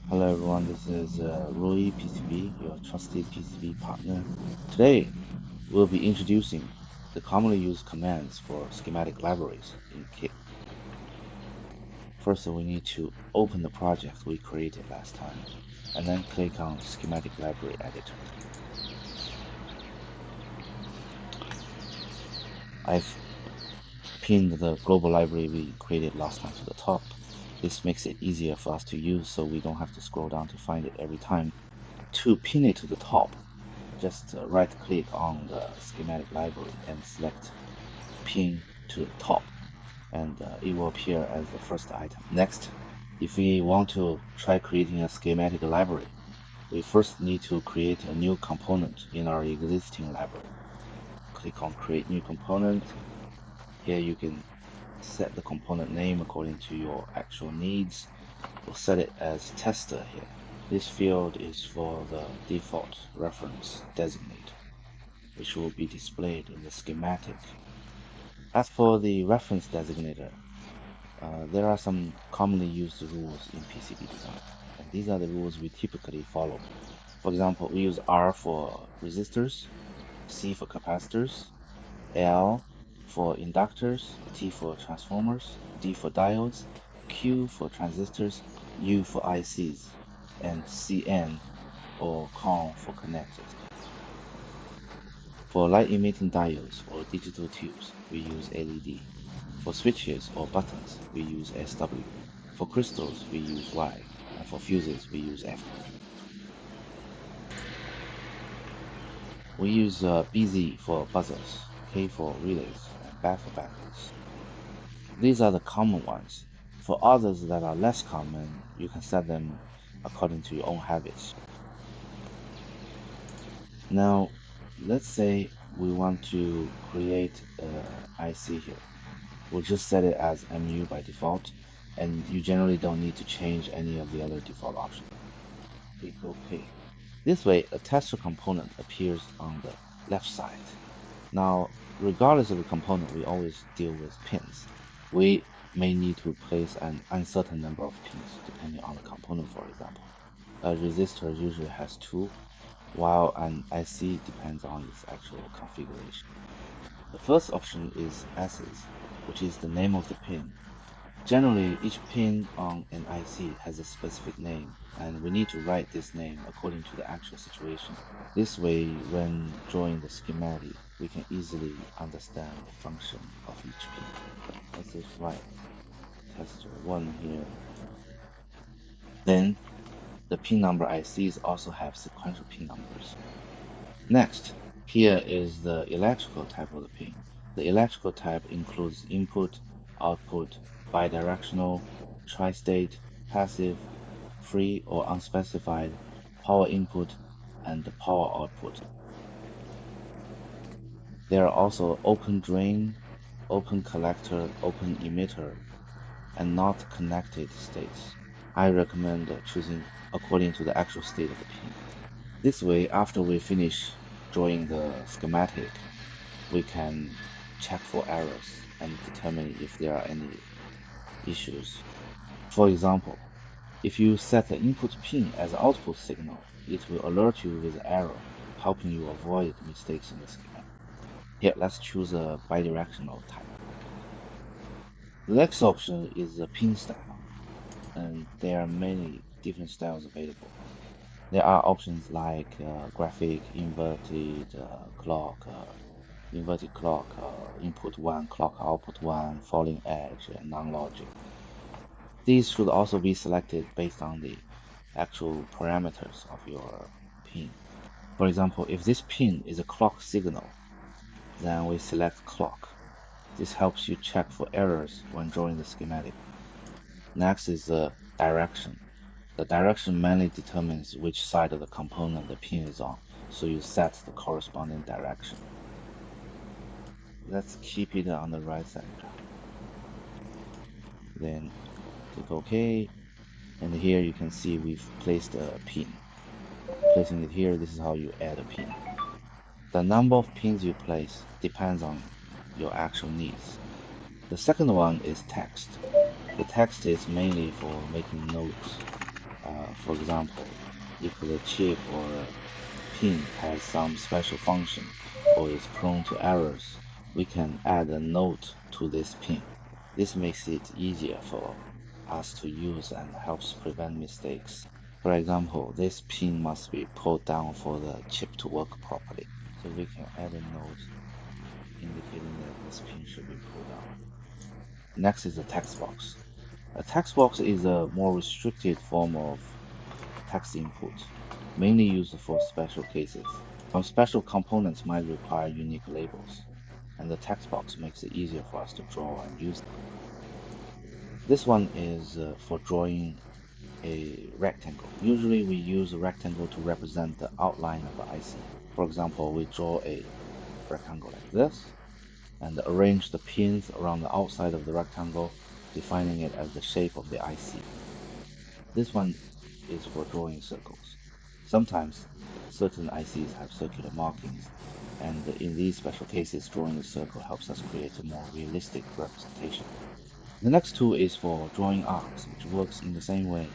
Hello everyone, this is RayPCB, your trusted PCB partner. Today we'll be introducing the commonly used commands for schematic libraries in Kit. First, we need to open the project we created last time, and then click on Schematic Library Editor. I've pinned the global library we created last time to the top. This makes it easier for us to use so we don't have to scroll down to find it every time. To pin it to the top, just right click on the schematic library and select pin to the top, and it will appear as the first item. Next, if we want to try creating a schematic library, we first need to create a new component in our existing library. Click on create new component. Here you can set the component name according to your actual needs. We'll set it as tester here. This field is for the default reference designator, which will be displayed in the schematic. As for the reference designator, there are some commonly used rules in PCB design, and these are the rules we typically follow. For example, we use R for resistors, C for capacitors, L for inductors, T for transformers, D for diodes, Q for transistors, U for ICs, and CN or CON for connectors. For light-emitting diodes or digital tubes, we use LED. For switches or buttons, we use SW. For crystals, we use Y. And for fuses, we use F. We use BZ for buzzers, K for relays, and BAT for batteries. These are the common ones. For others that are less common, you can set them according to your own habits. Now, let's say we want to create an IC here. We'll just set it as MU by default, and you generally don't need to change any of the other default options. Click OK. This way, a tester component appears on the left side. Now, regardless of the component, we always deal with pins. We may need to place an uncertain number of pins, depending on the component, for example. A resistor usually has 2, while an IC depends on its actual configuration. The first option is S's, which is the name of the pin. Generally, each pin on an IC has a specific name, and we need to write this name according to the actual situation. This way, when drawing the schematic, we can easily understand the function of each pin. Let's just write tester 1 here. Then, the pin number ICs also have sequential pin numbers. Next, here is the electrical type of the pin. The electrical type includes input, output, bidirectional, tri-state, passive, free or unspecified, power input, and power output. There are also open drain, open collector, open emitter, and not connected states. I recommend choosing according to the actual state of the pin. This way, after we finish drawing the schematic, we can check for errors and determine if there are any issues. For example, if you set the input pin as output signal, it will alert you with error, helping you avoid mistakes in the schematic. Here, let's choose a bidirectional type. The next option is the pin style, and there are many different styles available. There are options like graphic, inverted clock, input 1, clock output 1, falling edge, and non-logic. These should also be selected based on the actual parameters of your pin. For example, if this pin is a clock signal, then we select clock. This helps you check for errors when drawing the schematic. Next is the direction. The direction mainly determines which side of the component the pin is on, so you set the corresponding direction. Let's keep it on the right side. Then click OK, and here you can see we've placed a pin. Placing it here, this is how you add a pin. The number of pins you place depends on your actual needs. The second one is text. The text is mainly for making notes. For example, if the chip or pin has some special function or is prone to errors, we can add a note to this pin. This makes it easier for us to use and helps prevent mistakes. For example, this pin must be pulled down for the chip to work properly. So we can add a note indicating that this pin should be pulled down. Next is a text box. A text box is a more restricted form of text input, mainly used for special cases. Some special components might require unique labels, and the text box makes it easier for us to draw and use them. This one is for drawing a rectangle. Usually we use a rectangle to represent the outline of the IC. For example, we draw a rectangle like this and arrange the pins around the outside of the rectangle, defining it as the shape of the IC. This one is for drawing circles. Sometimes certain ICs have circular markings, and in these special cases, drawing a circle helps us create a more realistic representation. The next tool is for drawing arcs, which works in the same way,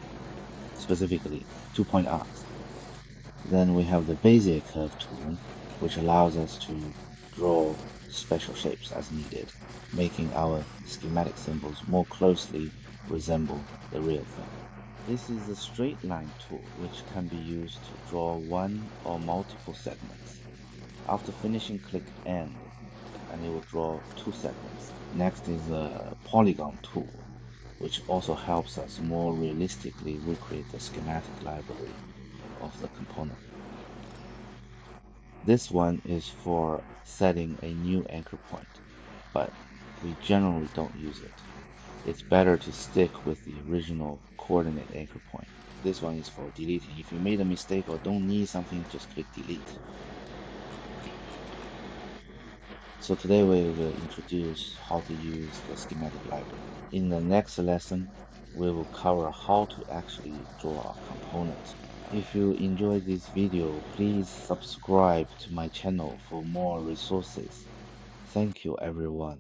specifically 2-point arcs. Then we have the Bezier curve tool, which allows us to draw special shapes as needed, making our schematic symbols more closely resemble the real thing. This is the straight line tool, which can be used to draw one or multiple segments. After finishing, click End, and it will draw two segments. Next is the polygon tool, which also helps us more realistically recreate the schematic library of the component. This one is for setting a new anchor point, but we generally don't use it. It's better to stick with the original coordinate anchor point. This one is for deleting. If you made a mistake or don't need something, just click delete. So today we will introduce how to use the schematic library. In the next lesson, we will cover how to actually draw our components. If you enjoyed this video, please subscribe to my channel for more resources. Thank you everyone.